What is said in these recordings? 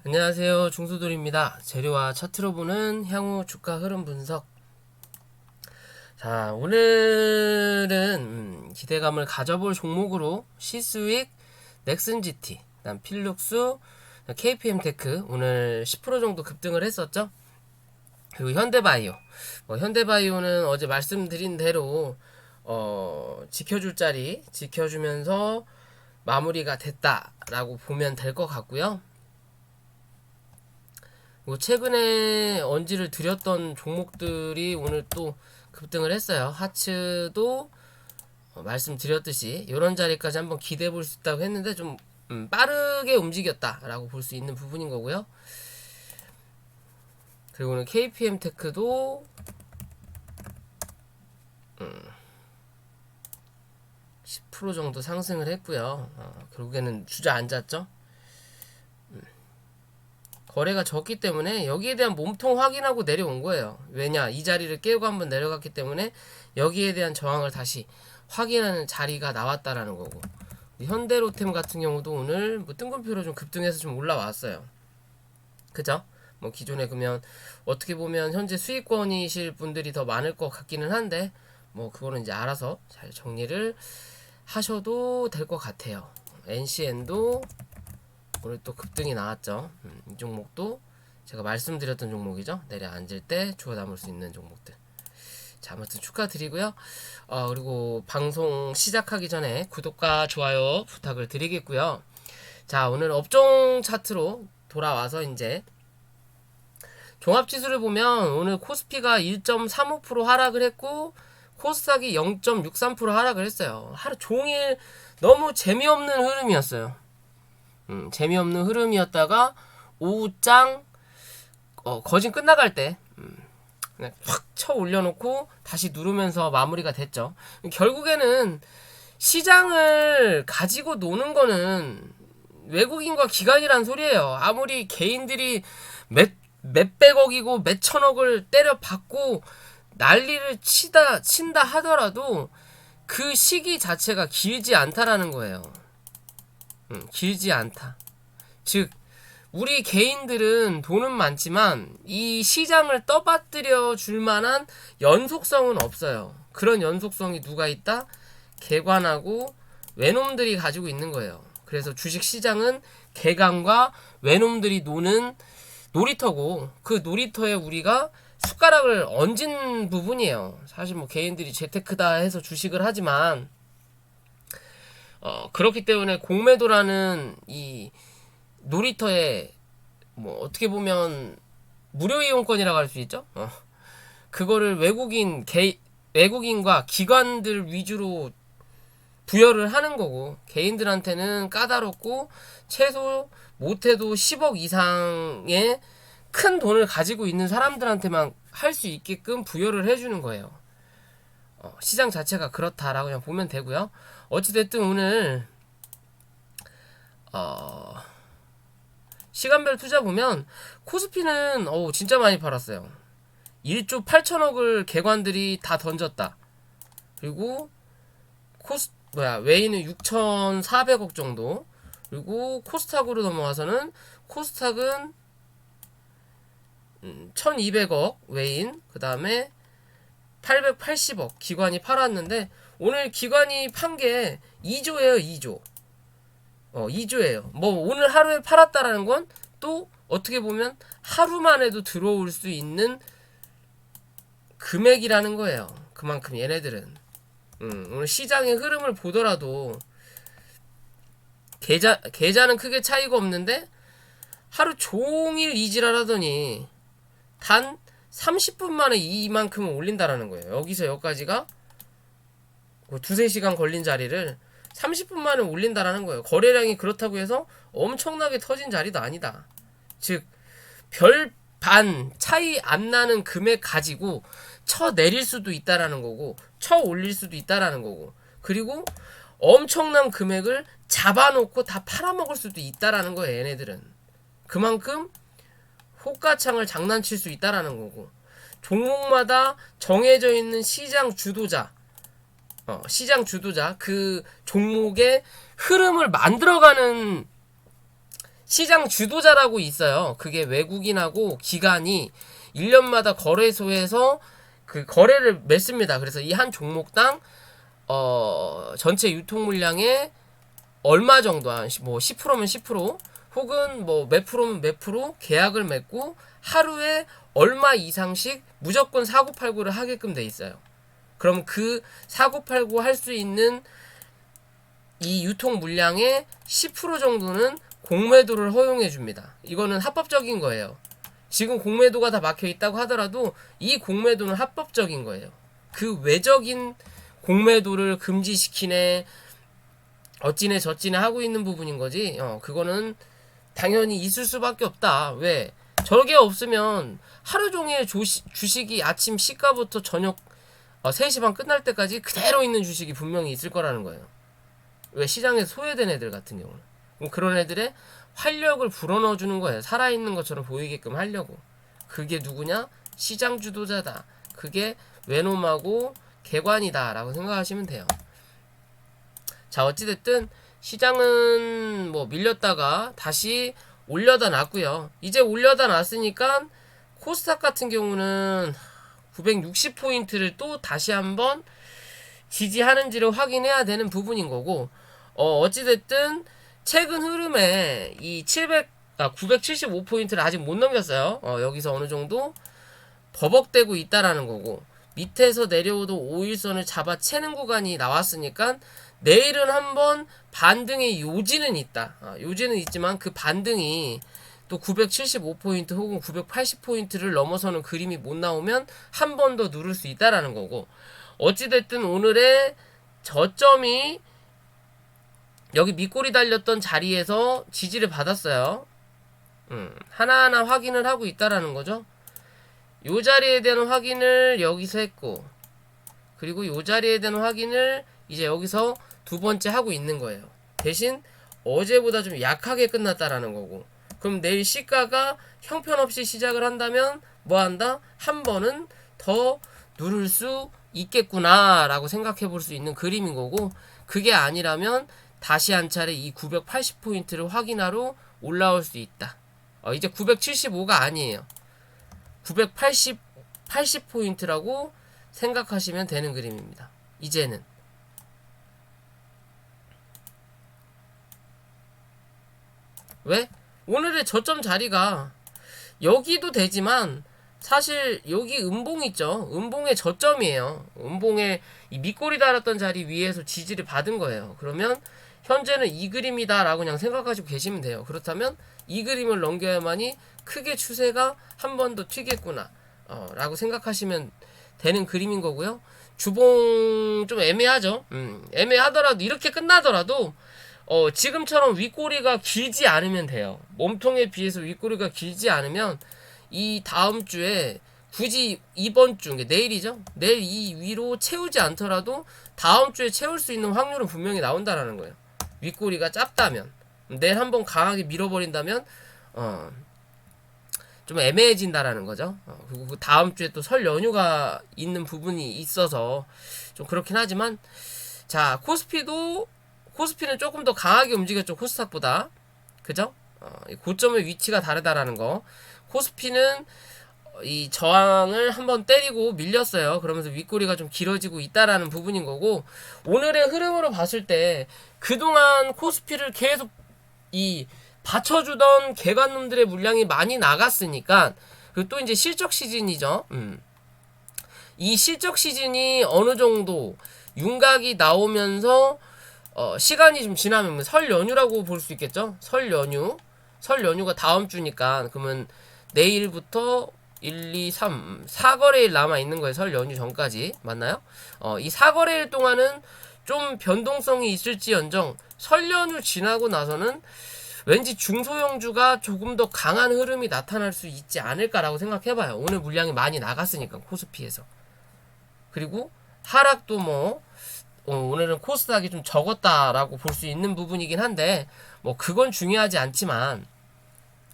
안녕하세요. 중수돌입니다. 재료와 차트로 보는 향후 주가 흐름 분석. 자, 오늘은 기대감을 가져볼 종목으로 시스윅, 넥슨GT, 그다음 필룩스, KPM테크 오늘 10% 정도 급등을 했었죠. 그리고 현대바이오. 현대바이오는 어제 말씀드린 대로 지켜줄 자리 지켜주면서 마무리가 됐다라고 보면 될 것 같고요. 최근에 언지를 드렸던 종목들이 오늘 또 급등을 했어요. 하츠도 말씀드렸듯이 이런 자리까지 한번 기대해 볼 수 있다고 했는데 좀 빠르게 움직였다라고 볼 수 있는 부분인 거고요. 그리고 오늘 KPM테크도 10% 정도 상승을 했고요. 결국에는 주저앉았죠. 거래가 적기 때문에 여기에 대한 몸통 확인하고 내려온 거예요. 왜냐, 이 자리를 깨고 한번 내려갔기 때문에 여기에 대한 저항을 다시 확인하는 자리가 나왔다라는 거고, 현대로템 같은 경우도 오늘 뜬금표로 좀 급등해서 좀 올라왔어요. 그죠? 기존에 그러면 어떻게 보면 현재 수익권이실 분들이 더 많을 것 같기는 한데 그거는 이제 알아서 잘 정리를 하셔도 될 것 같아요. NCN도 오늘 또 급등이 나왔죠. 이 종목도 제가 말씀드렸던 종목이죠. 내려앉을 때 주워 담을 수 있는 종목들. 자, 아무튼 축하드리고요. 그리고 방송 시작하기 전에 구독과 좋아요 부탁을 드리겠고요. 자, 오늘 업종 차트로 돌아와서 이제 종합지수를 보면 오늘 코스피가 1.35% 하락을 했고 코스닥이 0.63% 하락을 했어요. 하루 종일 너무 재미없는 흐름이었어요. 재미없는 흐름이었다가 오후장 거진 끝나갈 때 그냥 확 쳐 올려놓고 다시 누르면서 마무리가 됐죠. 결국에는 시장을 가지고 노는 거는 외국인과 기관이란 소리예요. 아무리 개인들이 몇백억이고 몇천억을 때려 받고 난리를 친다 하더라도 그 시기 자체가 길지 않다라는 거예요. 길지 않다. 즉 우리 개인들은 돈은 많지만 이 시장을 떠받들여 줄 만한 연속성은 없어요. 그런 연속성이 누가 있다? 개관하고 외놈들이 가지고 있는 거예요. 그래서 주식시장은 개관과 외놈들이 노는 놀이터고 그 놀이터에 우리가 숟가락을 얹은 부분이에요. 사실 개인들이 재테크다 해서 주식을 하지만 그렇기 때문에 공매도라는 이 놀이터에 어떻게 보면 무료 이용권이라고 할 수 있죠. 그거를 외국인과 기관들 위주로 부여를 하는 거고 개인들한테는 까다롭고 최소 못해도 10억 이상의 큰 돈을 가지고 있는 사람들한테만 할 수 있게끔 부여를 해주는 거예요. 시장 자체가 그렇다라고 그냥 보면 되고요. 어찌됐든 오늘 시간별 투자 보면 코스피는 진짜 많이 팔았어요. 1조 8천억을 개관들이 다 던졌다. 그리고 웨이는 6,400억 정도. 그리고 코스닥으로 넘어와서는 코스닥은 1,200억 웨인, 그 다음에 880억 기관이 팔았는데 오늘 기관이 판 게 2조예요. 2조. 2조예요. 오늘 하루에 팔았다라는 건 또 어떻게 보면 하루만 해도 들어올 수 있는 금액이라는 거예요. 그만큼 얘네들은 오늘 시장의 흐름을 보더라도 계좌는 크게 차이가 없는데 하루 종일 이지랄하더니 단 30분 만에 이만큼을 올린다라는 거예요. 여기서 여기까지가 두세 시간 걸린 자리를 30분 만에 올린다라는 거예요. 거래량이 그렇다고 해서 엄청나게 터진 자리도 아니다. 즉 별반 차이 안 나는 금액 가지고 쳐 내릴 수도 있다라는 거고 쳐 올릴 수도 있다라는 거고 그리고 엄청난 금액을 잡아놓고 다 팔아먹을 수도 있다라는 거예요. 얘네들은 그만큼 호가창을 장난칠 수 있다라는 거고 종목마다 정해져 있는 시장 주도자 그 종목의 흐름을 만들어가는 시장 주도자라고 있어요. 그게 외국인하고 기관이 1년마다 거래소에서 그 거래를 맺습니다. 그래서 이 한 종목당 전체 유통 물량의 얼마 정도 뭐 10%면 10% 혹은 뭐 몇 프로면 몇 프로 계약을 맺고 하루에 얼마 이상씩 무조건 사고팔고를 하게끔 돼 있어요. 그럼 그 사고팔고 할 수 있는 이 유통 물량의 10% 정도는 공매도를 허용해 줍니다. 이거는 합법적인 거예요. 지금 공매도가 다 막혀 있다고 하더라도 이 공매도는 합법적인 거예요. 그 외적인 공매도를 금지시키네 어찌네 저찌네 하고 있는 부분인 거지. 그거는 당연히 있을 수밖에 없다. 왜? 저게 없으면 하루 종일 주식이 아침 시가부터 저녁 3시 반 끝날 때까지 그대로 있는 주식이 분명히 있을 거라는 거예요. 왜? 시장에서 소외된 애들 같은 경우는. 그런 애들의 활력을 불어넣어 주는 거예요. 살아있는 것처럼 보이게끔 하려고. 그게 누구냐? 시장 주도자다. 그게 외놈하고 개관이다 라고 생각하시면 돼요. 자, 어찌됐든 시장은 뭐 밀렸다가 다시 올려다 놨고요. 이제 올려다 놨으니까 코스닥 같은 경우는 960포인트를 또 다시 한번 지지하는지를 확인해야 되는 부분인 거고, 어찌됐든 최근 흐름에 이 975포인트를 아직 못 넘겼어요. 여기서 어느 정도 버벅대고 있다라는 거고, 밑에서 내려오던 5일선을 잡아채는 구간이 나왔으니까 내일은 한번 반등의 요지는 있다. 요지는 있지만 그 반등이 또 975포인트 혹은 980포인트를 넘어서는 그림이 못 나오면 한 번 더 누를 수 있다라는 거고, 어찌됐든 오늘의 저점이 여기 밑꼬리 달렸던 자리에서 지지를 받았어요. 하나하나 확인을 하고 있다라는 거죠. 요 자리에 대한 확인을 여기서 했고, 그리고 요 자리에 대한 확인을 이제 여기서 두 번째 하고 있는 거예요. 대신 어제보다 좀 약하게 끝났다라는 거고, 그럼 내일 시가가 형편없이 시작을 한다면 뭐 한다? 한 번은 더 누를 수 있겠구나 라고 생각해 볼 수 있는 그림인 거고, 그게 아니라면 다시 한 차례 이 980포인트를 확인하러 올라올 수 있다. 이제 975가 아니에요. 80포인트라고 생각하시면 되는 그림입니다. 이제는. 왜? 오늘의 저점 자리가 여기도 되지만 사실 여기 음봉 있죠. 음봉의 저점이에요. 음봉의 이 밑꼬리 달았던 자리 위에서 지지를 받은 거예요. 그러면 현재는 이 그림이다 라고 그냥 생각하시고 계시면 돼요. 그렇다면 이 그림을 넘겨야만이 크게 추세가 한 번 더 튀겠구나 라고 생각하시면 되는 그림인 거고요. 주봉 좀 애매하죠. 애매하더라도 이렇게 끝나더라도 지금처럼 윗꼬리가 길지 않으면 돼요. 몸통에 비해서 윗꼬리가 길지 않으면 이 다음 주에 굳이 이번 주, 내일이죠? 내일 이 위로 채우지 않더라도 다음 주에 채울 수 있는 확률은 분명히 나온다라는 거예요. 윗꼬리가 짧다면. 내일 한번 강하게 밀어버린다면 좀 애매해진다라는 거죠. 그리고 그 다음 주에 또 설 연휴가 있는 부분이 있어서 좀 그렇긴 하지만, 자, 코스피는 조금 더 강하게 움직였죠. 코스닥보다. 그죠? 고점의 위치가 다르다라는 거. 코스피는 이 저항을 한번 때리고 밀렸어요. 그러면서 윗꼬리가 좀 길어지고 있다라는 부분인 거고, 오늘의 흐름으로 봤을 때 그동안 코스피를 계속 이 받쳐주던 개관놈들의 물량이 많이 나갔으니까, 그리고 또 이제 실적 시즌이죠. 이 실적 시즌이 어느 정도 윤곽이 나오면서 시간이 좀 지나면 설 연휴라고 볼 수 있겠죠. 설 연휴가 다음 주니까, 그러면 내일부터 1, 2, 3, 4거래일 남아있는 거예요. 설 연휴 전까지. 맞나요? 이 4거래일 동안은 좀 변동성이 있을지언정 설 연휴 지나고 나서는 왠지 중소형주가 조금 더 강한 흐름이 나타날 수 있지 않을까라고 생각해봐요. 오늘 물량이 많이 나갔으니까 코스피에서. 그리고 하락도 뭐 오늘은 코스닥이 좀 적었다라고 볼 수 있는 부분이긴 한데, 뭐 그건 중요하지 않지만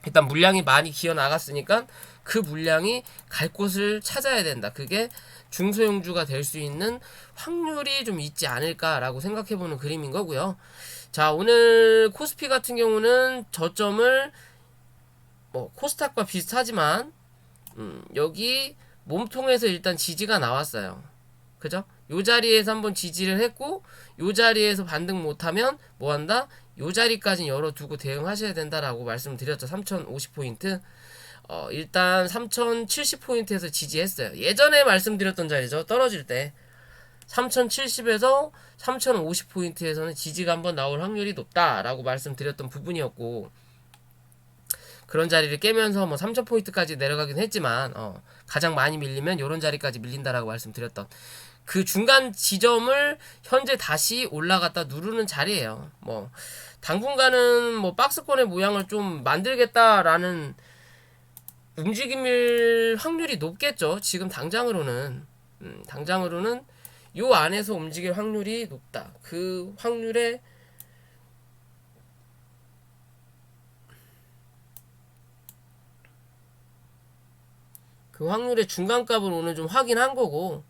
일단 물량이 많이 기어 나갔으니까 그 물량이 갈 곳을 찾아야 된다. 그게 중소형주가 될 수 있는 확률이 좀 있지 않을까라고 생각해보는 그림인 거고요. 자, 오늘 코스피 같은 경우는 저점을 뭐 코스닥과 비슷하지만 여기 몸통에서 일단 지지가 나왔어요. 그죠? 요 자리에서 한번 지지를 했고 요 자리에서 반등 못하면 뭐한다? 요 자리까지 열어두고 대응하셔야 된다라고 말씀드렸죠. 3050포인트. 일단 3070포인트에서 지지했어요. 예전에 말씀드렸던 자리죠. 떨어질 때 3070에서 3050포인트에서는 지지가 한번 나올 확률이 높다라고 말씀드렸던 부분이었고, 그런 자리를 깨면서 뭐 3000포인트까지 내려가긴 했지만 가장 많이 밀리면 요런 자리까지 밀린다라고 말씀드렸던 그 중간 지점을 현재 다시 올라갔다 누르는 자리예요. 뭐 당분간은 뭐 박스권의 모양을 좀 만들겠다라는 움직임일 확률이 높겠죠. 지금 당장으로는 요 안에서 움직일 확률이 높다. 그 확률의 중간값을 오늘 좀 확인한 거고,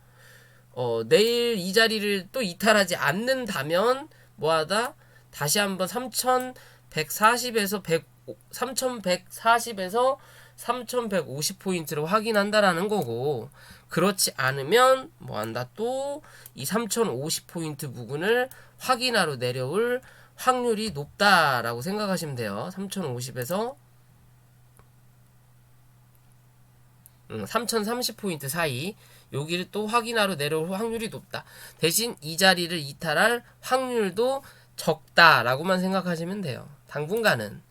내일 이 자리를 또 이탈하지 않는다면 뭐하다? 다시 한번 3140에서 3150포인트로 확인한다라는 거고, 그렇지 않으면 뭐한다? 또 이 3050포인트 부근을 확인하러 내려올 확률이 높다라고 생각하시면 돼요. 3050에서 3030포인트 사이 여기를 또 확인하러 내려올 확률이 높다. 대신 이 자리를 이탈할 확률도 적다라고만 생각하시면 돼요. 당분간은.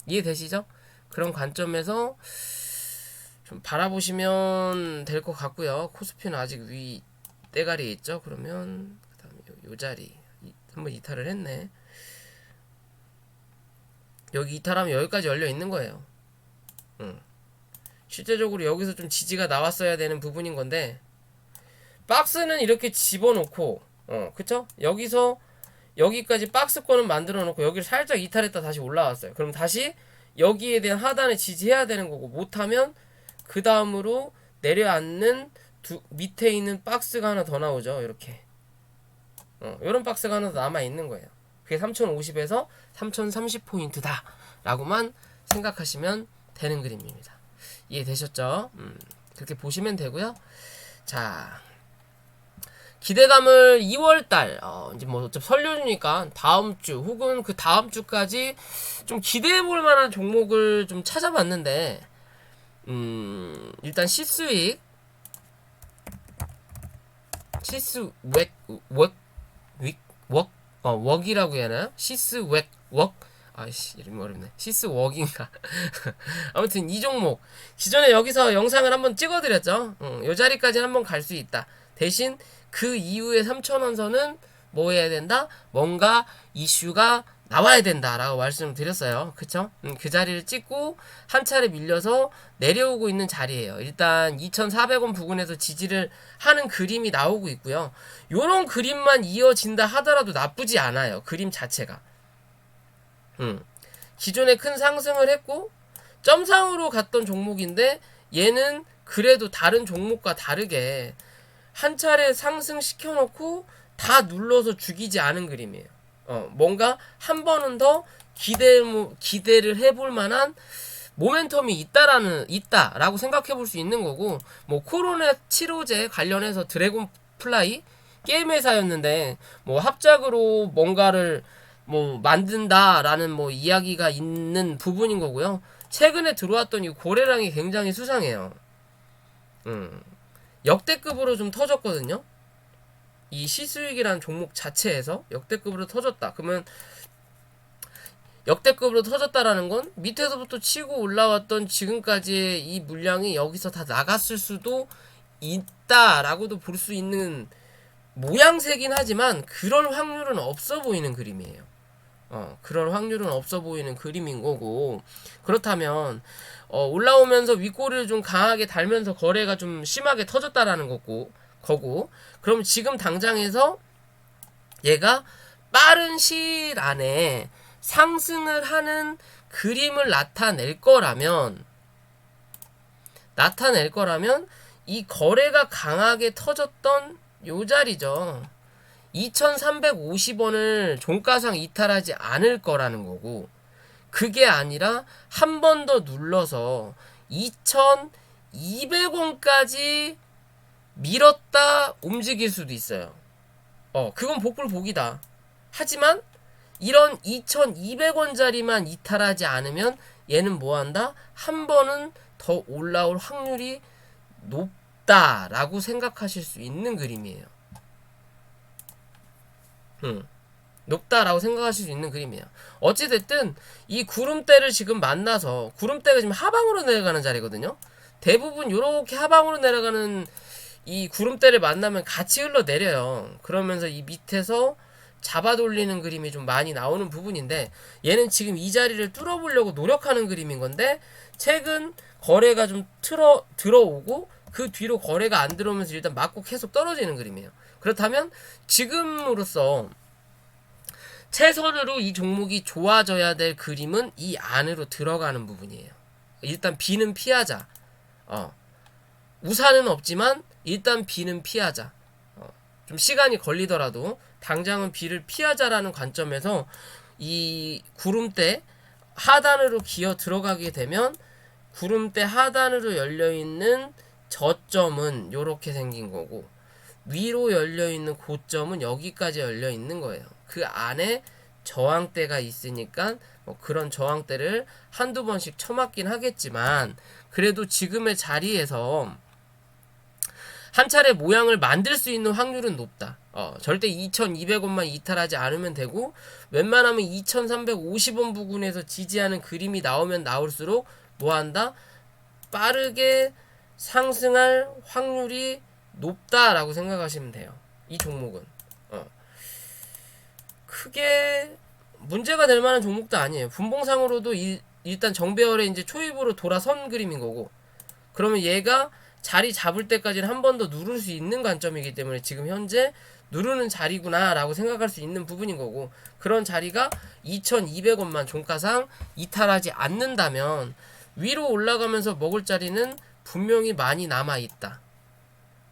이해되시죠? 그런 관점에서 좀 바라보시면 될 것 같고요. 코스피는 아직 위 대가리에 있죠. 그러면 그 다음에 요 자리 한번 이탈을 했네. 여기 이탈하면 여기까지 열려 있는 거예요. 실제적으로 여기서 좀 지지가 나왔어야 되는 부분인 건데, 박스는 이렇게 집어넣고 그쵸? 여기서 여기까지 박스권을 만들어 놓고 여기를 살짝 이탈했다 다시 올라왔어요. 그럼 다시 여기에 대한 하단을 지지해야 되는 거고, 못하면 그 다음으로 내려앉는 밑에 있는 박스가 하나 더 나오죠. 이렇게 이런 박스가 하나 더 남아 있는 거예요. 그게 3050에서 3030포인트다 라고만 생각하시면 되는 그림입니다. 이해되셨죠? 그렇게 보시면 되고요. 자, 기대감을 2월달 이제 뭐 어차피 설려주니까 다음 주 혹은 그 다음 주까지 좀 기대해볼 만한 종목을 좀 찾아봤는데, 일단 시스윅 웍이라고 해야 하나요? 시스웩 웍? 아이씨, 이름이 어렵네. 시스웍인가? 아무튼 이 종목 기존에 여기서 영상을 한번 찍어드렸죠. 요 자리까지는 한번 갈 수 있다. 대신 그 이후에 3000원선은 뭐 해야 된다? 뭔가 이슈가 나와야 된다라고 말씀을 드렸어요. 그쵸? 그 자리를 찍고 한 차례 밀려서 내려오고 있는 자리예요. 일단 2400원 부근에서 지지를 하는 그림이 나오고 있고요. 요런 그림만 이어진다 하더라도 나쁘지 않아요. 그림 자체가. 기존에 큰 상승을 했고 점상으로 갔던 종목인데, 얘는 그래도 다른 종목과 다르게 한 차례 상승시켜놓고 다 눌러서 죽이지 않은 그림이에요. 뭔가 한 번은 더 기대를 해볼 만한 모멘텀이 있다라고 생각해 볼 수 있는 거고, 뭐 코로나 치료제 관련해서 드래곤 플라이 게임 회사였는데 뭐 합작으로 뭔가를 뭐 만든다라는 뭐 이야기가 있는 부분인 거고요. 최근에 들어왔던 이 고래랑이 굉장히 수상해요. 역대급으로 좀 터졌거든요. 이 시스윅이라는 종목 자체에서 역대급으로 터졌다. 그러면 역대급으로 터졌다라는 건 밑에서부터 치고 올라왔던 지금까지의 이 물량이 여기서 다 나갔을 수도 있다라고도 볼 수 있는 모양새긴 하지만 그럴 확률은 없어 보이는 그림이에요. 그럴 확률은 없어 보이는 그림인 거고, 그렇다면 올라오면서 윗꼬리를 좀 강하게 달면서 거래가 좀 심하게 터졌다라는 거고, 그럼 지금 당장에서 얘가 빠른 시일 안에 상승을 하는 그림을 나타낼 거라면 이 거래가 강하게 터졌던 요 자리죠. 2350원을 종가상 이탈하지 않을 거라는 거고, 그게 아니라 한 번 더 눌러서 2200원까지 밀었다 움직일 수도 있어요. 그건 복불복이다. 하지만 이런 2200원짜리만 이탈하지 않으면 얘는 뭐한다? 한 번은 더 올라올 확률이 높다라고 생각하실 수 있는 그림이에요. 높다라고 생각하실 수 있는 그림이에요. 어찌됐든 이 구름대를 지금 만나서, 구름대가 지금 하방으로 내려가는 자리거든요. 대부분 이렇게 하방으로 내려가는 이 구름대를 만나면 같이 흘러내려요. 그러면서 이 밑에서 잡아 돌리는 그림이 좀 많이 나오는 부분인데, 얘는 지금 이 자리를 뚫어보려고 노력하는 그림인 건데, 최근 거래가 좀 들어오고 그 뒤로 거래가 안 들어오면서 일단 맞고 계속 떨어지는 그림이에요. 그렇다면 지금으로서 최선으로 이 종목이 좋아져야 될 그림은 이 안으로 들어가는 부분이에요. 일단 B는 피하자. 우산은 없지만 일단 B는 피하자. 좀 시간이 걸리더라도 당장은 B를 피하자라는 관점에서 이 구름대 하단으로 기어 들어가게 되면, 구름대 하단으로 열려있는 저점은 이렇게 생긴 거고, 위로 열려있는 고점은 여기까지 열려있는 거예요. 그 안에 저항대가 있으니까 그런 저항대를 한두 번씩 쳐맞긴 하겠지만, 그래도 지금의 자리에서 한 차례 모양을 만들 수 있는 확률은 높다. 절대 2200원만 이탈하지 않으면 되고, 웬만하면 2350원 부근에서 지지하는 그림이 나오면 나올수록 뭐한다? 빠르게 상승할 확률이 높다라고 생각하시면 돼요. 이 종목은 크게 문제가 될 만한 종목도 아니에요. 분봉상으로도 일단 정배열에 이제 초입으로 돌아선 그림인 거고, 그러면 얘가 자리 잡을 때까지는 한 번 더 누를 수 있는 관점이기 때문에 지금 현재 누르는 자리구나 라고 생각할 수 있는 부분인 거고, 그런 자리가 2200원만 종가상 이탈하지 않는다면 위로 올라가면서 먹을 자리는 분명히 많이 남아있다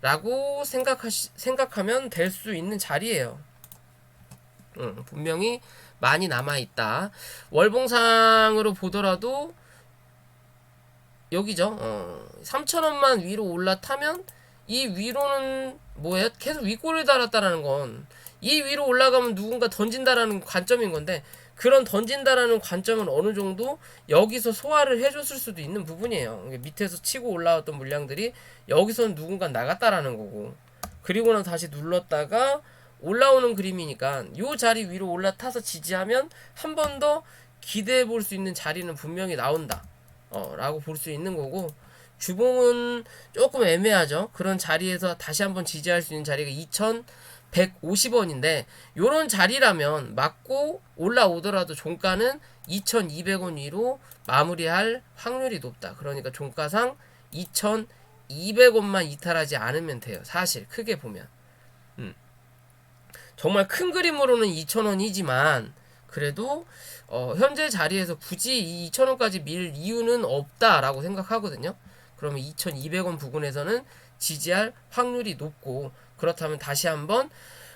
라고 생각하면 될 수 있는 자리예요. 분명히 많이 남아있다. 월봉상으로 보더라도 여기죠. 3,000원만 위로 올라타면, 이 위로는 뭐예요? 계속 윗골을 달았다라는 건 이 위로 올라가면 누군가 던진다라는 관점인 건데, 그런 던진다라는 관점은 어느 정도 여기서 소화를 해줬을 수도 있는 부분이에요. 밑에서 치고 올라왔던 물량들이 여기서는 누군가 나갔다라는 거고, 그리고는 다시 눌렀다가 올라오는 그림이니까 요 자리 위로 올라타서 지지하면 한 번 더 기대해 볼 수 있는 자리는 분명히 나온다 라고 볼 수 있는 거고, 주봉은 조금 애매하죠. 그런 자리에서 다시 한번 지지할 수 있는 자리가 2150원인데, 요런 자리라면 맞고 올라오더라도 종가는 2200원 위로 마무리할 확률이 높다. 그러니까 종가상 2200원만 이탈하지 않으면 돼요. 사실 크게 보면 정말 큰 그림으로는 2000원이지만 그래도 현재 자리에서 굳이 이 2000원까지 밀 이유는 없다라고 생각하거든요. 그러면 2200원 부근에서는 지지할 확률이 높고, 그렇다면 다시 한번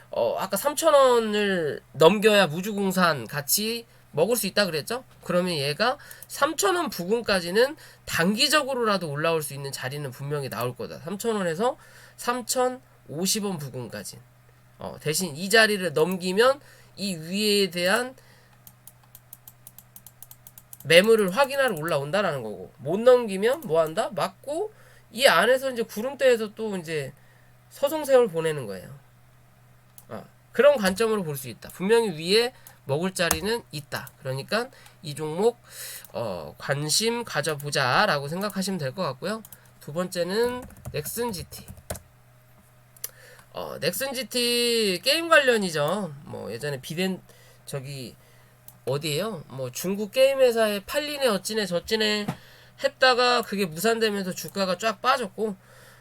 아까 3000원을 넘겨야 무주공산 같이 먹을 수 있다 그랬죠? 그러면 얘가 3000원 부근까지는 단기적으로라도 올라올 수 있는 자리는 분명히 나올 거다. 3000원에서 3050원 부근까지. 대신 이 자리를 넘기면 이 위에 대한 매물을 확인하러 올라온다라는 거고, 못 넘기면 뭐 한다? 맞고 이 안에서 이제 구름대에서 또 이제 서송세월 보내는 거예요. 그런 관점으로 볼 수 있다. 분명히 위에 먹을 자리는 있다. 그러니까 이 종목 관심 가져보자 라고 생각하시면 될 것 같고요. 두 번째는 넥슨GT. 넥슨GT 게임 관련이죠. 뭐 예전에 비덴 저기 어디에요? 뭐 중국 게임 회사에 팔리네 어찌네 저찌네 했다가 그게 무산되면서 주가가 쫙 빠졌고,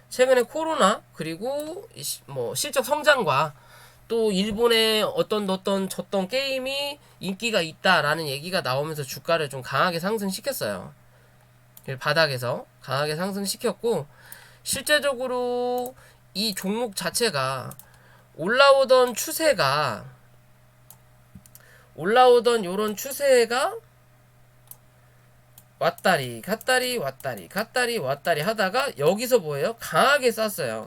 최근에 코로나 그리고 뭐 실적 성장과 또 일본의 어떤 게임이 인기가 있다라는 얘기가 나오면서 주가를 좀 강하게 상승시켰어요. 바닥에서 강하게 상승시켰고, 실제적으로 이 종목 자체가 올라오던 요런 추세가 왔다리 갔다리 왔다리 갔다리 왔다리 하다가 여기서 뭐예요? 강하게 쌌어요.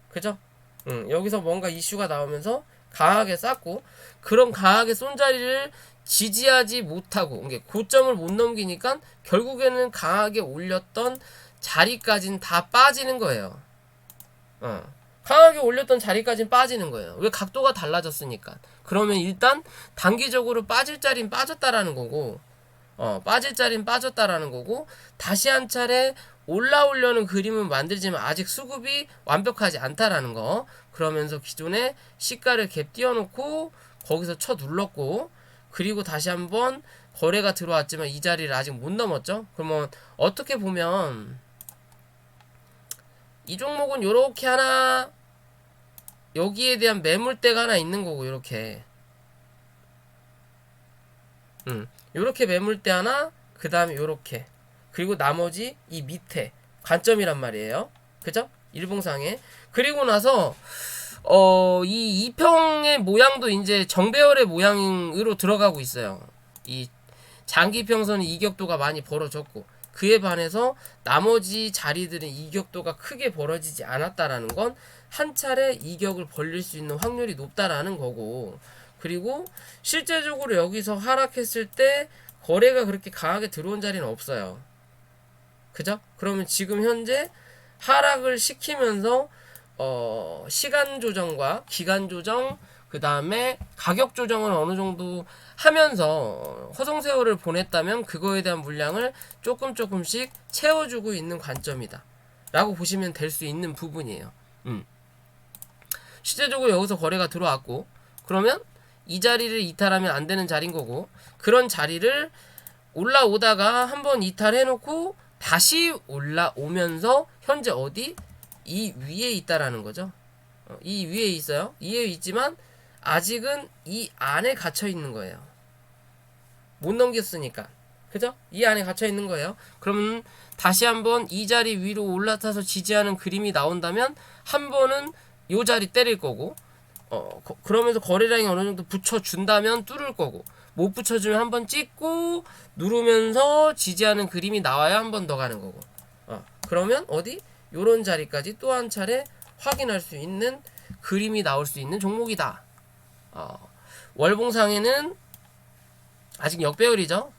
그죠? 여기서 뭔가 이슈가 나오면서 강하게 쌌고, 그런 강하게 쏜 자리를 지지하지 못하고 이게 고점을 못 넘기니까 결국에는 강하게 올렸던 자리까지는 다 빠지는 거예요. 강하게 올렸던 자리까지는 빠지는 거예요. 왜? 각도가 달라졌으니까. 그러면 일단 단기적으로 빠질 자리는 빠졌다라는 거고, 빠질 자리는 빠졌다라는 거고, 다시 한 차례 올라오려는 그림은 만들지만 아직 수급이 완벽하지 않다라는 거. 그러면서 기존에 시가를 갭 띄워놓고 거기서 쳐 눌렀고, 그리고 다시 한번 거래가 들어왔지만 이 자리를 아직 못 넘었죠. 그러면 어떻게 보면 이 종목은 요렇게 하나, 여기에 대한 매물대가 하나 있는 거고, 요렇게 요렇게 매물대 하나, 그 다음에 요렇게, 그리고 나머지 이 밑에 관점이란 말이에요. 그죠? 일봉상에. 그리고 나서 이 이평의 모양도 이제 정배열의 모양으로 들어가고 있어요. 이 장기평선의 이격도가 많이 벌어졌고, 그에 반해서 나머지 자리들은 이격도가 크게 벌어지지 않았다라는 건 한 차례 이격을 벌릴 수 있는 확률이 높다라는 거고, 그리고 실제적으로 여기서 하락했을 때 거래가 그렇게 강하게 들어온 자리는 없어요. 그죠? 그러면 지금 현재 하락을 시키면서 시간 조정과 기간 조정, 그 다음에 가격 조정을 어느 정도 하면서 허송세월을 보냈다면 그거에 대한 물량을 조금씩 채워주고 있는 관점이다 라고 보시면 될 수 있는 부분이에요. 실제적으로 여기서 거래가 들어왔고, 그러면 이 자리를 이탈하면 안 되는 자리인 거고, 그런 자리를 올라오다가 한번 이탈해놓고 다시 올라오면서 현재 어디? 이 위에 있다라는 거죠. 이 위에 있어요. 이 위에 있지만 아직은 이 안에 갇혀 있는 거예요. 못 넘겼으니까. 그죠? 이 안에 갇혀 있는 거예요. 그러면 다시 한번 이 자리 위로 올라타서 지지하는 그림이 나온다면 한 번은 요 자리 때릴 거고, 그러면서 거래량이 어느 정도 붙여준다면 뚫을 거고, 못 붙여주면 한 번 찍고 누르면서 지지하는 그림이 나와야 한 번 더 가는 거고, 그러면 어디? 요런 자리까지 또 한 차례 확인할 수 있는 그림이 나올 수 있는 종목이다. 월봉상에는 아직 역배열이죠.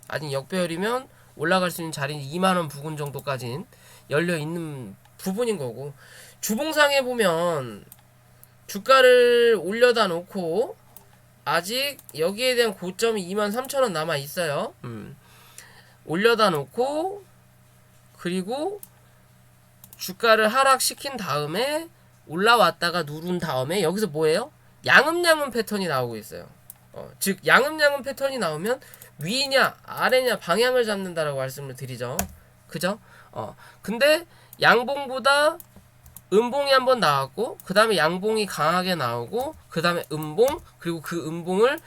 아직 역배열이면 올라갈 수 있는 자리는 2만원 부근 정도까지는 열려있는 부분인 거고, 주봉상에 보면 주가를 올려다 놓고 아직 여기에 대한 고점이 23,000원 남아 있어요. 올려다 놓고, 그리고 주가를 하락시킨 다음에 올라왔다가 누른 다음에 여기서 뭐예요? 양음양음 패턴이 나오고 있어요. 즉 양음양음 패턴이 나오면 위냐 아래냐 방향을 잡는다라고 말씀을 드리죠. 그죠? 근데 양봉보다 음봉이 한번 나왔고, 그 다음에 양봉이 강하게 나오고, 그 다음에 음봉, 그리고 그 음봉을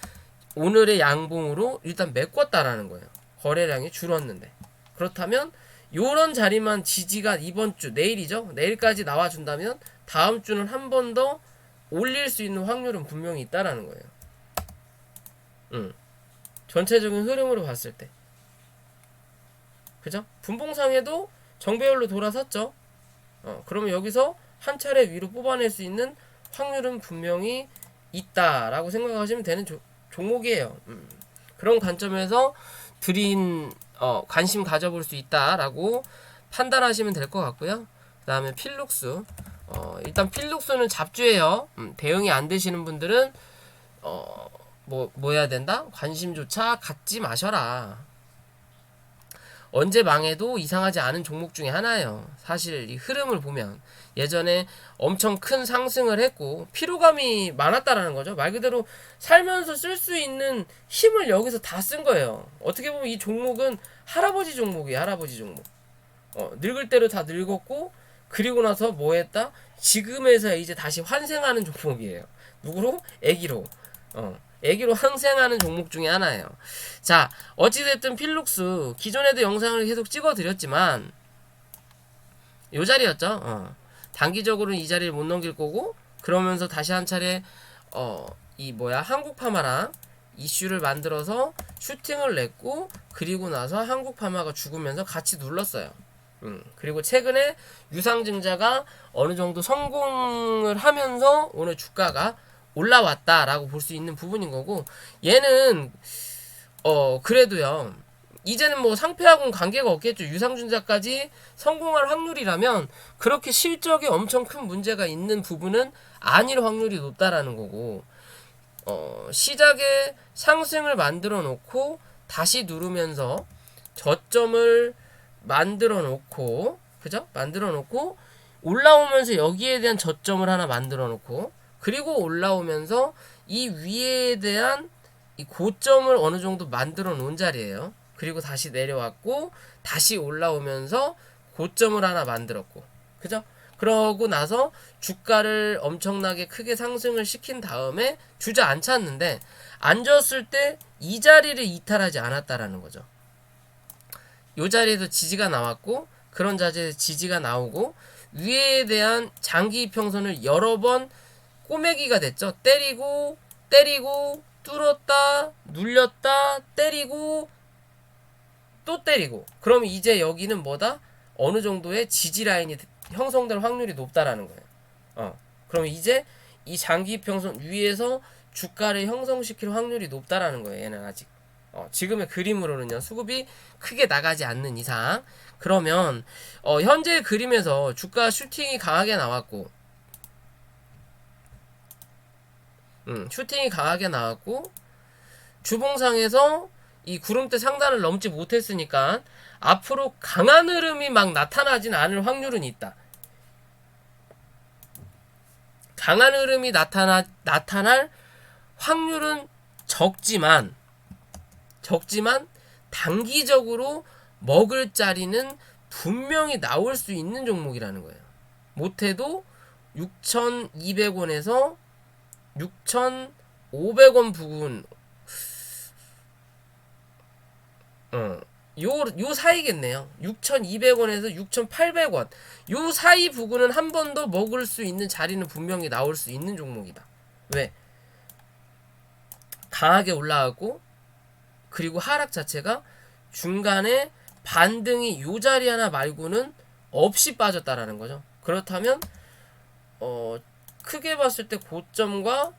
오늘의 양봉으로 일단 메꿨다라는 거예요. 거래량이 줄었는데. 그렇다면 요런 자리만 지지가 이번 주, 내일이죠? 내일까지 나와준다면 다음 주는 한 번 더 올릴 수 있는 확률은 분명히 있다라는 거예요. 전체적인 흐름으로 봤을 때. 그죠? 분봉상에도 정배열로 돌아섰죠? 그러면 여기서 한 차례 위로 뽑아낼 수 있는 확률은 분명히 있다라고 생각하시면 되는 종목이에요. 그런 관점에서 드린 관심 가져볼 수 있다라고 판단하시면 될 것 같고요. 그 다음에 필룩스. 일단 필룩스는 잡주예요. 대응이 안 되시는 분들은 뭐 해야 된다? 관심조차 갖지 마셔라. 언제 망해도 이상하지 않은 종목 중에 하나예요. 사실 이 흐름을 보면 예전에 엄청 큰 상승을 했고 피로감이 많았다라는 거죠. 말 그대로 살면서 쓸 수 있는 힘을 여기서 다 쓴 거예요. 어떻게 보면 이 종목은 할아버지 종목이에요. 할아버지 종목. 늙을 대로 다 늙었고, 그리고 나서 뭐 했다? 지금에서 이제 다시 환생하는 종목이에요. 누구로? 애기로. 애기로 항생하는 종목 중에 하나예요. 자, 어찌됐든 필룩스 기존에도 영상을 계속 찍어드렸지만 요 자리였죠. 단기적으로는 이 자리를 못 넘길 거고, 그러면서 다시 한 차례 한국파마랑 이슈를 만들어서 슈팅을 냈고, 그리고 나서 한국파마가 죽으면서 같이 눌렀어요. 그리고 최근에 유상증자가 어느 정도 성공을 하면서 오늘 주가가 올라왔다라고 볼 수 있는 부분인 거고, 얘는 그래도요, 이제는 뭐 상패하고는 관계가 없겠죠. 유상증자까지 성공할 확률이라면 그렇게 실적에 엄청 큰 문제가 있는 부분은 아닐 확률이 높다라는 거고, 시작에 상승을 만들어 놓고 다시 누르면서 저점을 만들어 놓고, 그죠? 만들어 놓고 올라오면서 여기에 대한 저점을 하나 만들어 놓고, 그리고 올라오면서 이 위에 대한 이 고점을 어느 정도 만들어 놓은 자리예요. 그리고 다시 내려왔고 다시 올라오면서 고점을 하나 만들었고, 그죠? 그러고 나서 주가를 엄청나게 크게 상승을 시킨 다음에 주저앉혔는데, 앉았을 때 이 자리를 이탈하지 않았다라는 거죠. 이 자리에도 지지가 나왔고, 그런 자리에 지지가 나오고, 위에 대한 장기 이평선을 여러 번 꼬매기가 됐죠. 때리고 뚫었다 눌렸다 때리고 또 때리고, 그럼 이제 여기는 뭐다? 어느 정도의 지지 라인이 형성될 확률이 높다라는 거예요. 그럼 이제 이 장기 이평선 위에서 주가를 형성시킬 확률이 높다라는 거예요. 얘는 아직 지금의 그림으로는요, 수급이 크게 나가지 않는 이상. 그러면 현재의 그림에서 주가 슈팅이 강하게 나왔고, 슈팅이 강하게 나왔고, 주봉상에서 이 구름대 상단을 넘지 못했으니까 앞으로 강한 흐름이 막 나타나진 않을 확률은 있다. 강한 흐름이 나타날 확률은 적지만 단기적으로 먹을 자리는 분명히 나올 수 있는 종목이라는 거예요. 못해도 6,200원에서 6,500원 부근, 요 사이겠네요. 6,200원에서 6,800원 요 사이 부근은 한 번 더 먹을 수 있는 자리는 분명히 나올 수 있는 종목이다. 왜? 강하게 올라가고, 그리고 하락 자체가 중간에 반등이 요 자리 하나 말고는 없이 빠졌다라는 거죠. 그렇다면 크게 봤을 때 고점과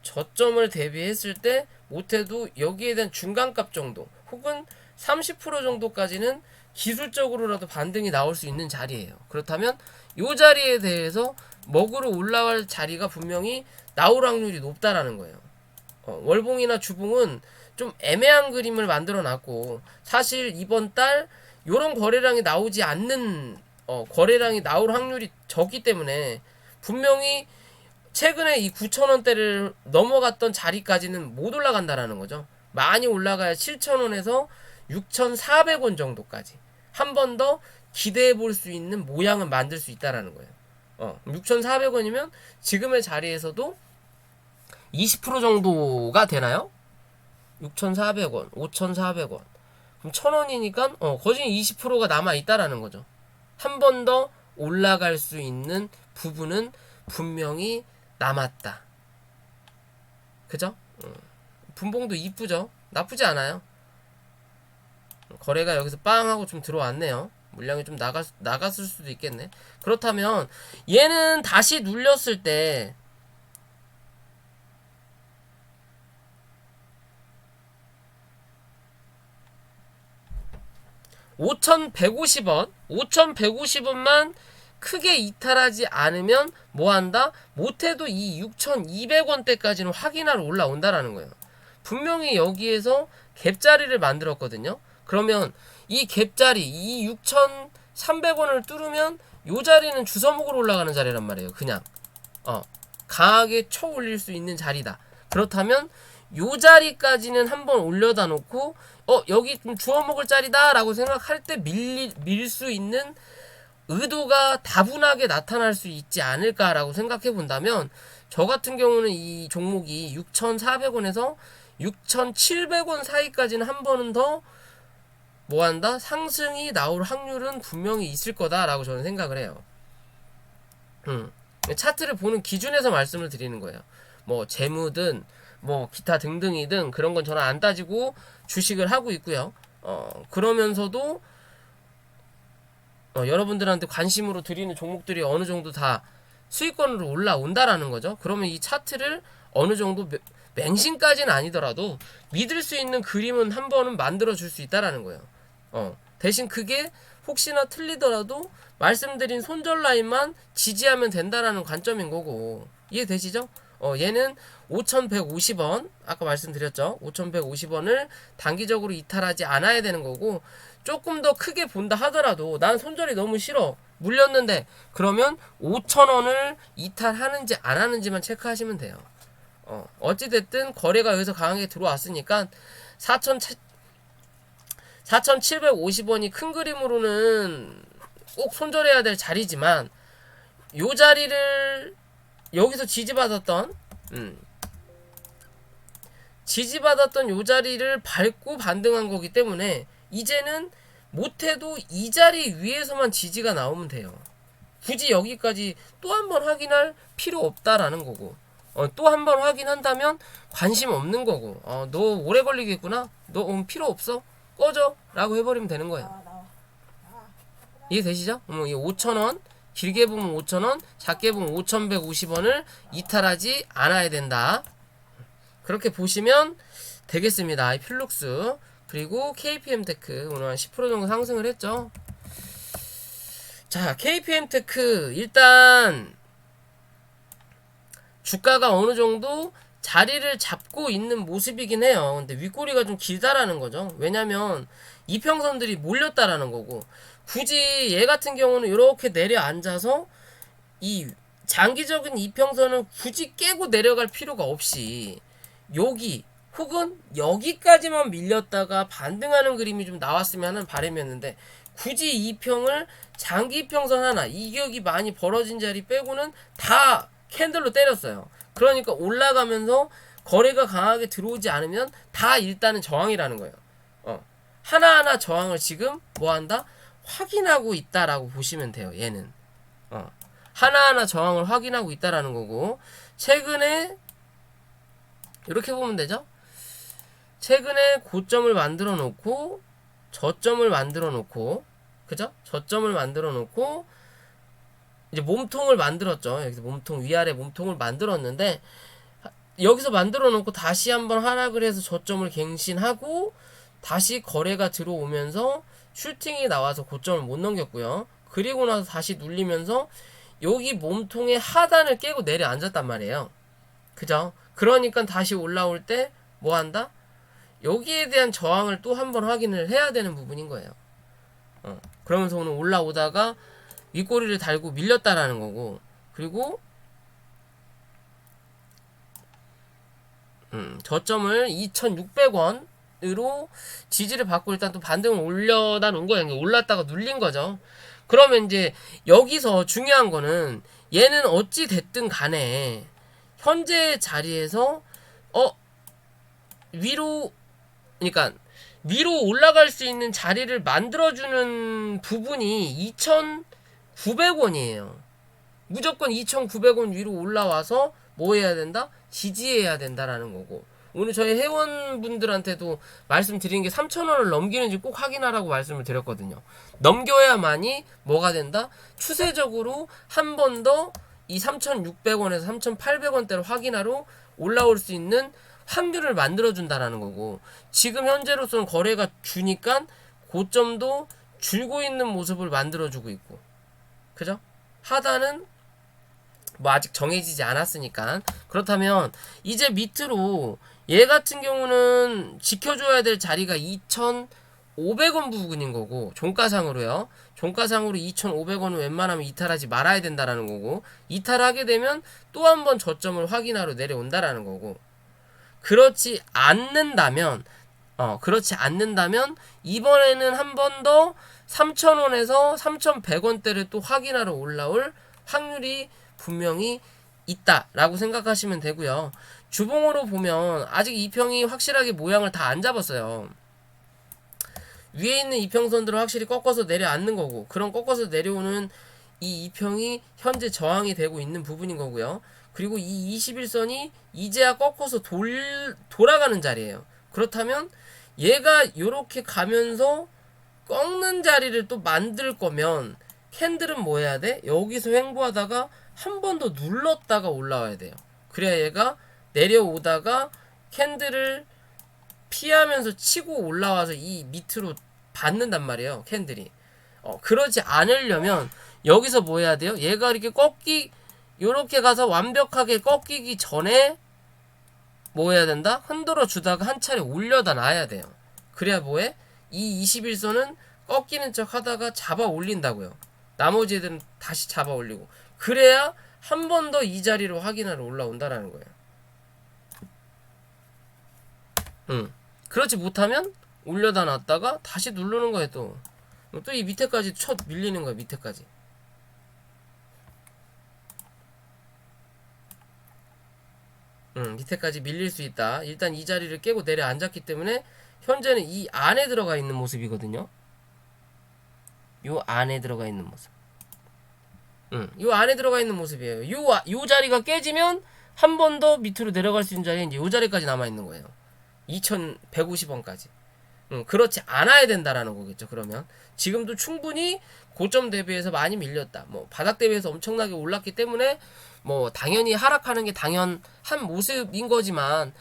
저점을 대비했을 때 못해도 여기에 대한 중간값 정도 혹은 30% 정도까지는 기술적으로라도 반등이 나올 수 있는 자리예요. 그렇다면 이 자리에 대해서 먹으러 올라갈 자리가 분명히 나올 확률이 높다라는 거예요. 월봉이나 주봉은 좀 애매한 그림을 만들어 놨고, 사실 이번 달 요런 거래량이 나오지 않는 거래량이 나올 확률이 적기 때문에 분명히 최근에 이 9,000원대를 넘어갔던 자리까지는 못 올라간다라는 거죠. 많이 올라가야 7,000원에서 6,400원 정도까지 한 번 더 기대해 볼 수 있는 모양을 만들 수 있다라는 거예요. 6,400원이면 지금의 자리에서도 20% 정도가 되나요? 6,400원, 5,400원. 그럼 1,000원이니까 거진 20%가 남아 있다라는 거죠. 한 번 더 올라갈 수 있는 부분은 분명히 남았다. 그죠? 분봉도 이쁘죠? 나쁘지 않아요. 거래가 여기서 빵 하고 좀 들어왔네요. 물량이 좀 나갔을 수도 있겠네. 그렇다면 얘는 다시 눌렸을 때 $5,150원만 크게 이탈하지 않으면 뭐한다? 못해도 이 6,200원대까지는 확인하러 올라온다라는 거예요. 분명히 여기에서 갭자리를 만들었거든요. 그러면 이 갭자리, 이 6,300원을 뚫으면 요 자리는 주워먹으러 올라가는 자리란 말이에요. 그냥 강하게 쳐 올릴 수 있는 자리다. 그렇다면 요 자리까지는 한번 올려다 놓고 여기 좀 주워먹을 자리다 라고 생각할 때 밀 수 있는 의도가 다분하게 나타날 수 있지 않을까라고 생각해 본다면, 저 같은 경우는 이 종목이 6,400원에서 6,700원 사이까지는 한 번은 더 뭐한다? 상승이 나올 확률은 분명히 있을 거다라고 저는 생각을 해요. 차트를 보는 기준에서 말씀을 드리는 거예요. 뭐 재무든 뭐 기타 등등이든 그런 건 저는 안 따지고 주식을 하고 있고요. 그러면서도 여러분들한테 관심으로 드리는 종목들이 어느 정도 다 수익권으로 올라온다라는 거죠. 그러면 이 차트를 어느 정도 맹신까지는 아니더라도 믿을 수 있는 그림은 한 번은 만들어 줄 수 있다라는 거예요. 대신 그게 혹시나 틀리더라도 말씀드린 손절 라인만 지지하면 된다라는 관점인 거고, 이해되시죠? 얘는 5,150원 아까 말씀드렸죠. 5,150원을 단기적으로 이탈하지 않아야 되는 거고, 조금 더 크게 본다 하더라도 난 손절이 너무 싫어, 물렸는데, 그러면 5,000원을 이탈하는지 안 하는지만 체크하시면 돼요. 어찌됐든 거래가 여기서 강하게 들어왔으니까 4,750원이 큰 그림으로는 꼭 손절해야 될 자리지만, 요 자리를 여기서 지지받았던 요 자리를 밟고 반등한 거기 때문에 이제는 못해도 이 자리 위에서만 지지가 나오면 돼요. 굳이 여기까지 또 한 번 확인할 필요 없다라는 거고, 또 한 번 확인한다면 관심 없는 거고, 너 오래 걸리겠구나, 너 필요 없어, 꺼져 라고 해버리면 되는 거예요. 이해되시죠? 이 5,000원, 길게 보면 5,000원, 작게 보면 5,150원을 이탈하지 않아야 된다. 그렇게 보시면 되겠습니다. 필룩스 그리고 KPM테크 오늘 한 10% 정도 상승을 했죠. 자, KPM테크 일단 주가가 어느 정도 자리를 잡고 있는 모습이긴 해요. 근데 윗꼬리가 좀 길다라는 거죠. 왜냐면 이평선들이 몰렸다라는 거고, 굳이 얘 같은 경우는 이렇게 내려앉아서 이 장기적인 이평선을 굳이 깨고 내려갈 필요가 없이 여기 혹은 여기까지만 밀렸다가 반등하는 그림이 좀 나왔으면 하는 바람이었는데, 굳이 이평을 장기 이평선 하나, 이격이 많이 벌어진 자리 빼고는 다 캔들로 때렸어요. 그러니까 올라가면서 거래가 강하게 들어오지 않으면 다 일단은 저항이라는 거예요. 하나하나 저항을 지금 뭐한다? 확인하고 있다라고 보시면 돼요. 얘는 하나하나 저항을 확인하고 있다라는 거고, 최근에 이렇게 보면 되죠. 최근에 고점을 만들어 놓고 저점을 만들어 놓고, 그죠? 저점을 만들어 놓고 이제 몸통을 만들었죠. 여기서 몸통, 위아래 몸통을 만들었는데, 여기서 만들어 놓고 다시 한번 하락을 해서 저점을 갱신하고 다시 거래가 들어오면서 슈팅이 나와서 고점을 못 넘겼고요. 그리고 나서 다시 눌리면서 여기 몸통의 하단을 깨고 내려앉았단 말이에요. 그죠? 그러니까 다시 올라올 때 뭐 한다? 여기에 대한 저항을 또 한번 확인을 해야 되는 부분인 거예요. 그러면서 오늘 올라오다가 윗꼬리를 달고 밀렸다라는 거고, 그리고 저점을 2,600원으로 지지를 받고 일단 또 반등을 올려다 놓은 거예요. 올랐다가 눌린 거죠. 그러면 이제 여기서 중요한 거는 얘는 어찌 됐든 간에 현재 자리에서 그러니까 위로 올라갈 수 있는 자리를 만들어주는 부분이 2,900원이에요. 무조건 2,900원 위로 올라와서 뭐 해야 된다? 지지해야 된다라는 거고, 오늘 저희 회원분들한테도 말씀드린 게 3,000원을 넘기는지 꼭 확인하라고 말씀을 드렸거든요. 넘겨야만이 뭐가 된다? 추세적으로 한 번 더 이 3,600원에서 3,800원대를 확인하러 올라올 수 있는 확률을 만들어준다라는 거고, 지금 현재로서는 거래가 주니까 고점도 줄고 있는 모습을 만들어주고 있고, 그죠? 하단은 뭐 아직 정해지지 않았으니까. 그렇다면 이제 밑으로 얘 같은 경우는 지켜줘야 될 자리가 2,500원 부근인 거고, 종가상으로요. 종가상으로 2,500원은 웬만하면 이탈하지 말아야 된다라는 거고, 이탈하게 되면 또 한 번 저점을 확인하러 내려온다라는 거고, 그렇지 않는다면 이번에는 한 번 더 3,000원에서 3,100원대를 또 확인하러 올라올 확률이 분명히 있다라고 생각하시면 되고요. 주봉으로 보면 아직 이평이 확실하게 모양을 다 안 잡았어요. 위에 있는 이평선들을 확실히 꺾어서 내려앉는 거고, 그런 꺾어서 내려오는 이 이평이 현재 저항이 되고 있는 부분인 거고요. 그리고 이 21선이 이제야 꺾어서 돌아가는 자리예요. 그렇다면 얘가 이렇게 가면서 꺾는 자리를 또 만들 거면 캔들은 뭐 해야 돼? 여기서 횡보하다가 한 번 더 눌렀다가 올라와야 돼요. 그래야 얘가 내려오다가 캔들을 피하면서 치고 올라와서 이 밑으로 받는단 말이에요. 캔들이. 그러지 않으려면 여기서 뭐 해야 돼요? 얘가 이렇게 요렇게 가서 완벽하게 꺾이기 전에 뭐 해야 된다? 흔들어 주다가 한 차례 올려다 놔야 돼요. 그래야 뭐해? 이 21선은 꺾이는 척 하다가 잡아 올린다고요. 나머지 애들은 다시 잡아 올리고. 그래야 한 번 더 이 자리로 확인하러 올라온다라는 거예요. 그렇지 못하면 올려다 놨다가 다시 누르는 거예요. 또 이 밑에까지 첫 밀리는 거예요. 밑에까지. 밑에까지 밀릴 수 있다. 일단 이 자리를 깨고 내려앉았기 때문에 현재는 이 안에 들어가 있는 모습이거든요. 요 안에 들어가 있는 모습. 요 안에 들어가 있는 모습이에요. 요 자리가 깨지면 한 번 더 밑으로 내려갈 수 있는 자리가 이제 요 자리까지 남아 있는 거예요. 2150원까지. 그렇지 않아야 된다라는 거겠죠. 그러면 지금도 충분히 고점 대비해서 많이 밀렸다. 뭐 바닥 대비해서 엄청나게 올랐기 때문에 뭐 당연히 하락하는 게 당연한 모습인 거지만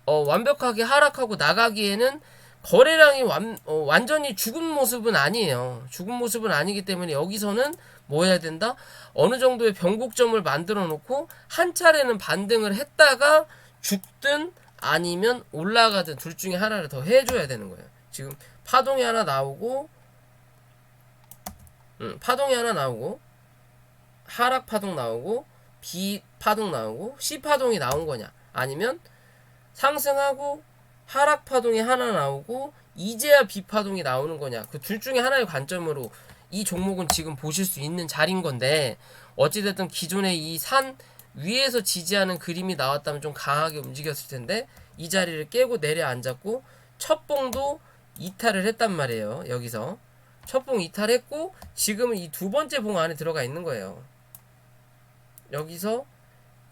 완벽하게 하락하고 나가기에는 거래량이 완전히 죽은 모습은 아니에요. 죽은 모습은 아니기 때문에 여기서는 뭐 해야 된다? 어느 정도의 변곡점을 만들어 놓고 한 차례는 반등을 했다가 죽든 아니면 올라가든 둘 중에 하나를 더 해줘야 되는 거예요. 지금 파동이 하나 나오고 하락 파동 나오고 B 파동 나오고 C 파동이 나온 거냐, 아니면 상승하고 하락 파동이 하나 나오고 이제야 B 파동이 나오는 거냐, 그 둘 중에 하나의 관점으로 이 종목은 지금 보실 수 있는 자리인 건데, 어찌됐든 기존의 이 산 위에서 지지하는 그림이 나왔다면 좀 강하게 움직였을 텐데 이 자리를 깨고 내려앉았고 첫 봉도 이탈을 했단 말이에요. 여기서 첫 봉 이탈했고 지금은 이 두 번째 봉 안에 들어가 있는 거예요. 여기서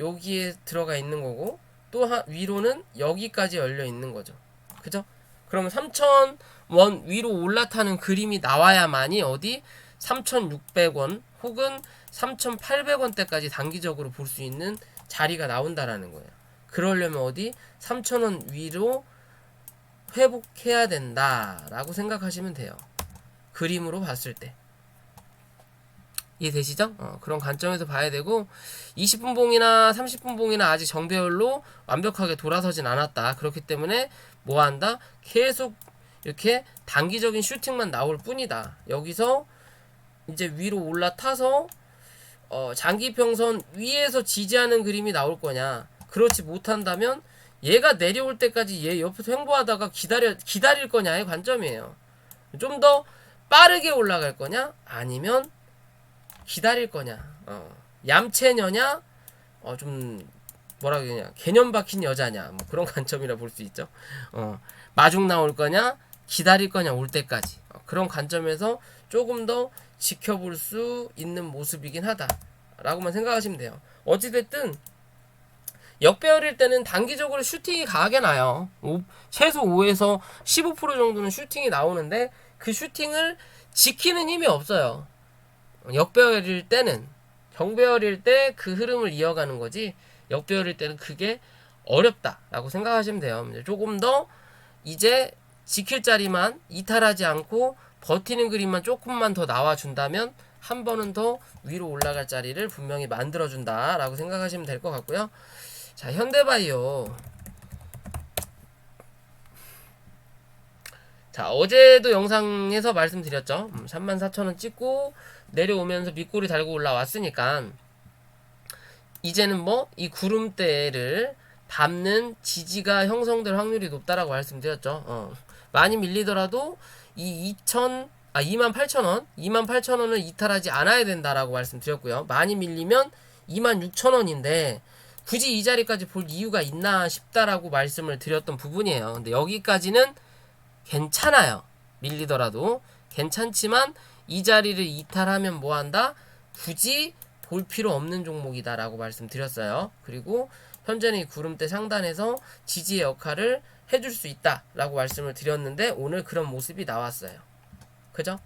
여기에 들어가 있는 거고 또 위로는 여기까지 열려 있는 거죠. 그죠? 그러면 3,000원 위로 올라타는 그림이 나와야만이 어디 3,600원 혹은 3,800원대까지 단기적으로 볼 수 있는 자리가 나온다라는 거예요. 그러려면 어디 3,000원 위로 회복해야 된다라고 생각하시면 돼요. 그림으로 봤을 때. 이해되시죠? 그런 관점에서 봐야 되고 20분 봉이나 30분 봉이나 아직 정배열로 완벽하게 돌아서진 않았다. 그렇기 때문에 뭐 한다? 계속 이렇게 단기적인 슈팅만 나올 뿐이다. 여기서 이제 위로 올라타서 장기평선 위에서 지지하는 그림이 나올 거냐, 그렇지 못한다면 얘가 내려올 때까지 얘 옆에서 횡보하다가 기다릴 거냐의 관점이에요. 좀 더 빠르게 올라갈 거냐 아니면 기다릴 거냐, 얌체녀냐, 좀 뭐라 그러냐, 개념 박힌 여자냐, 뭐 그런 관점이라 볼 수 있죠. 마중 나올 거냐 기다릴 거냐 올 때까지, 그런 관점에서 조금 더 지켜볼 수 있는 모습이긴 하다 라고만 생각하시면 돼요. 어찌됐든 역배열일 때는 단기적으로 슈팅이 강하게 나요. 최소 5에서 15% 정도는 슈팅이 나오는데 그 슈팅을 지키는 힘이 없어요. 역배열일 때는, 정배열일 때 그 흐름을 이어가는 거지 역배열일 때는 그게 어렵다라고 생각하시면 돼요. 조금 더 이제 지킬 자리만 이탈하지 않고 버티는 그림만 조금만 더 나와준다면 한 번은 더 위로 올라갈 자리를 분명히 만들어준다라고 생각하시면 될 것 같고요. 자, 현대바이오. 자, 어제도 영상에서 말씀드렸죠. 34,000원 찍고 내려오면서 밑꼬리 달고 올라왔으니까 이제는 뭐 이 구름대를 밟는 지지가 형성될 확률이 높다라고 말씀드렸죠. 많이 밀리더라도 이 28,000원, 28,000원을 이탈하지 않아야 된다라고 말씀드렸고요. 많이 밀리면 26,000원인데 굳이 이 자리까지 볼 이유가 있나 싶다라고 말씀을 드렸던 부분이에요. 근데 여기까지는 괜찮아요. 밀리더라도 괜찮지만 이 자리를 이탈하면 뭐한다? 굳이 볼 필요 없는 종목이다라고 말씀드렸어요. 그리고 현재는 이 구름대 상단에서 지지의 역할을 해줄 수 있다라고 말씀을 드렸는데 오늘 그런 모습이 나왔어요. 그죠?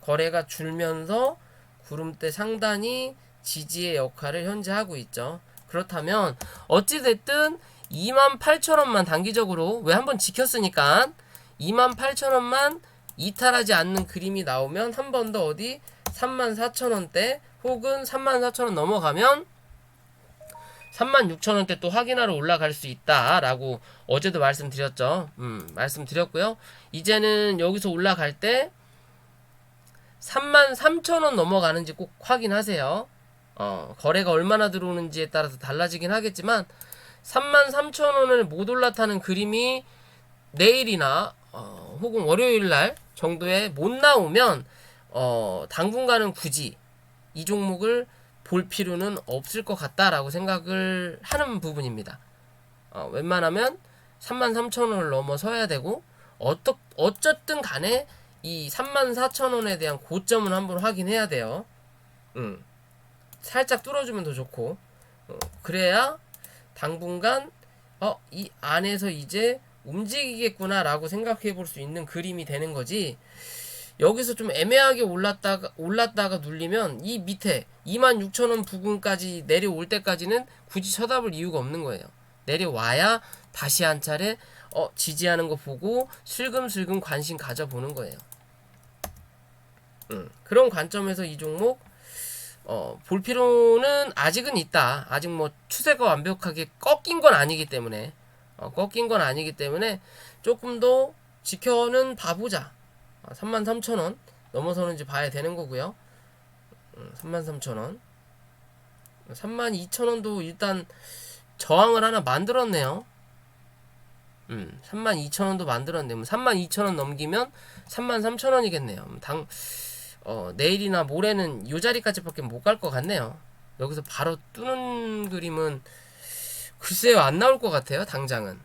거래가 줄면서 구름대 상단이 지지의 역할을 현재 하고 있죠. 그렇다면 어찌됐든 28,000원만 단기적으로 왜 한번 지켰으니까 28,000원만 이탈하지 않는 그림이 나오면 한 번 더 어디 34,000원대 혹은 34,000원 넘어가면 36,000원대 또 확인하러 올라갈 수 있다라고 어제도 말씀드렸죠. 말씀드렸고요. 이제는 여기서 올라갈 때 33,000원 넘어가는지 꼭 확인하세요. 거래가 얼마나 들어오는지에 따라서 달라지긴 하겠지만 33,000원을 못 올라타는 그림이 내일이나 혹은 월요일날 정도에 못 나오면 당분간은 굳이 이 종목을 볼 필요는 없을 것 같다라고 생각을 하는 부분입니다. 웬만하면 33,000원을 넘어서야 되고 어쨌든 간에 이 34,000원에 대한 고점은 한번 확인해야 돼요. 살짝 뚫어주면 더 좋고 그래야 당분간 이 안에서 이제 움직이겠구나 라고 생각해 볼 수 있는 그림이 되는 거지. 여기서 좀 애매하게 올랐다가 눌리면 이 밑에 26,000원 부근까지 내려올 때까지는 굳이 쳐다볼 이유가 없는 거예요. 내려와야 다시 한 차례 지지하는 거 보고 슬금슬금 관심 가져보는 거예요. 그런 관점에서 이 종목 볼 필요는 아직은 있다. 아직 뭐 추세가 완벽하게 꺾인 건 아니기 때문에 조금 더 지켜는 봐보자. 33,000원 넘어서는지 봐야 되는 거고요. 33,000원 32,000원도 일단 저항을 하나 만들었네요. 32,000원도 만들었네요. 32,000원 넘기면 33,000원이겠네요. 내일이나 모레는 이 자리까지밖에 못 갈 것 같네요. 여기서 바로 뚫는 그림은 글쎄요 안 나올 것 같아요. 당장은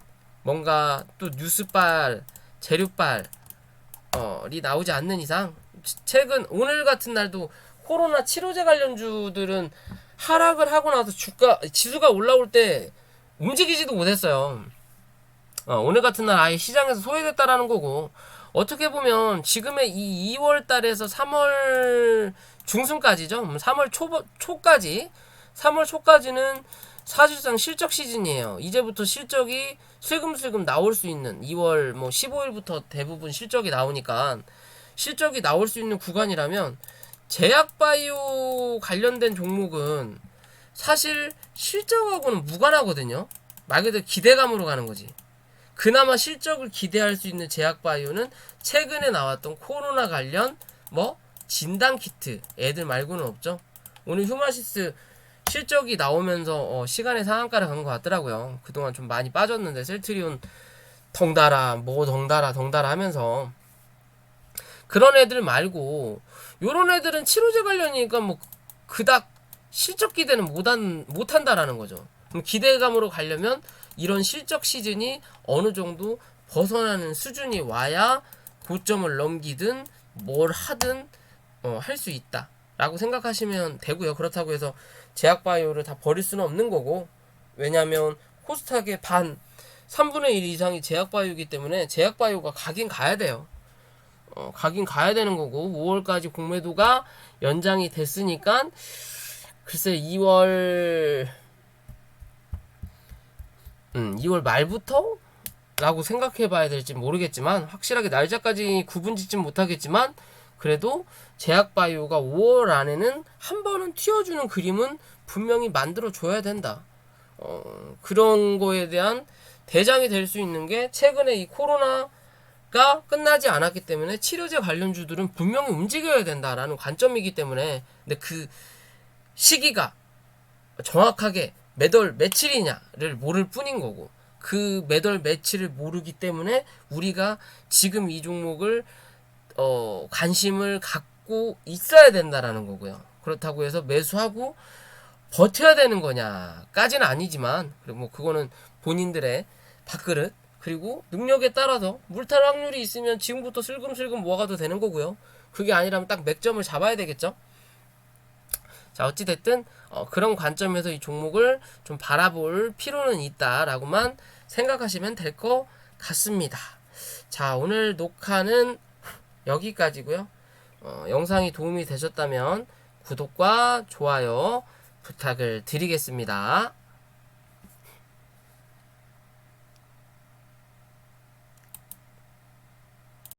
뭔가 또 뉴스발 재료발이 나오지 않는 이상 최근 오늘 같은 날도 코로나 치료제 관련주들은 하락을 하고 나서 지수가 올라올 때 움직이지도 못했어요. 오늘 같은 날 아예 시장에서 소외됐다라는 거고, 어떻게 보면 지금의 이 2월 달에서 3월 중순까지죠. 3월 초까지는 사실상 실적 시즌이에요. 이제부터 실적이 슬금슬금 나올 수 있는 2월 15일부터 대부분 실적이 나오니까 실적이 나올 수 있는 구간이라면 제약바이오 관련된 종목은 사실 실적하고는 무관하거든요. 말 그대로 기대감으로 가는 거지. 그나마 실적을 기대할 수 있는 제약바이오는 최근에 나왔던 코로나 관련 진단키트 애들 말고는 없죠. 오늘 휴마시스 실적이 나오면서 시간의 상한가를 간 것 같더라고요. 그동안 좀 많이 빠졌는데 셀트리온 덩달아 하면서 그런 애들 말고 요런 애들은 치료제 관련이니까 그닥 실적 기대는 못한다라는 거죠. 그럼 기대감으로 가려면 이런 실적 시즌이 어느 정도 벗어나는 수준이 와야 고점을 넘기든 뭘 하든 할 수 있다 라고 생각하시면 되고요. 그렇다고 해서 제약바이오를 다 버릴 수는 없는 거고, 왜냐하면 코스닥의 3분의 1 이상이 제약바이오이기 때문에 제약바이오가 가긴 가야 돼요. 가긴 가야 되는 거고, 5월까지 공매도가 연장이 됐으니까 글쎄 2월 말부터? 라고 생각해 봐야 될지 모르겠지만, 확실하게 날짜까지 구분 짓진 못하겠지만, 그래도 제약바이오가 5월 안에는 한 번은 튀어주는 그림은 분명히 만들어 줘야 된다. 그런 거에 대한 대장이 될 수 있는 게 최근에 이 코로나가 끝나지 않았기 때문에 치료제 관련주들은 분명히 움직여야 된다라는 관점이기 때문에, 근데 그 시기가 정확하게 몇 월 며칠이냐를 모를 뿐인 거고, 그 몇 월 며칠을 모르기 때문에 우리가 지금 이 종목을 관심을 갖고 있어야 된다라는 거고요. 그렇다고 해서 매수하고 버텨야 되는 거냐까지는 아니지만, 그리고 그거는 본인들의 밥그릇 그리고 능력에 따라서 물탈 확률이 있으면 지금부터 슬금슬금 모아가도 되는 거고요. 그게 아니라면 딱 맥점을 잡아야 되겠죠. 자, 어찌됐든 그런 관점에서 이 종목을 좀 바라볼 필요는 있다라고만 생각하시면 될 것 같습니다. 자, 오늘 녹화는 여기까지고요. 영상이 도움이 되셨다면 구독과 좋아요 부탁을 드리겠습니다.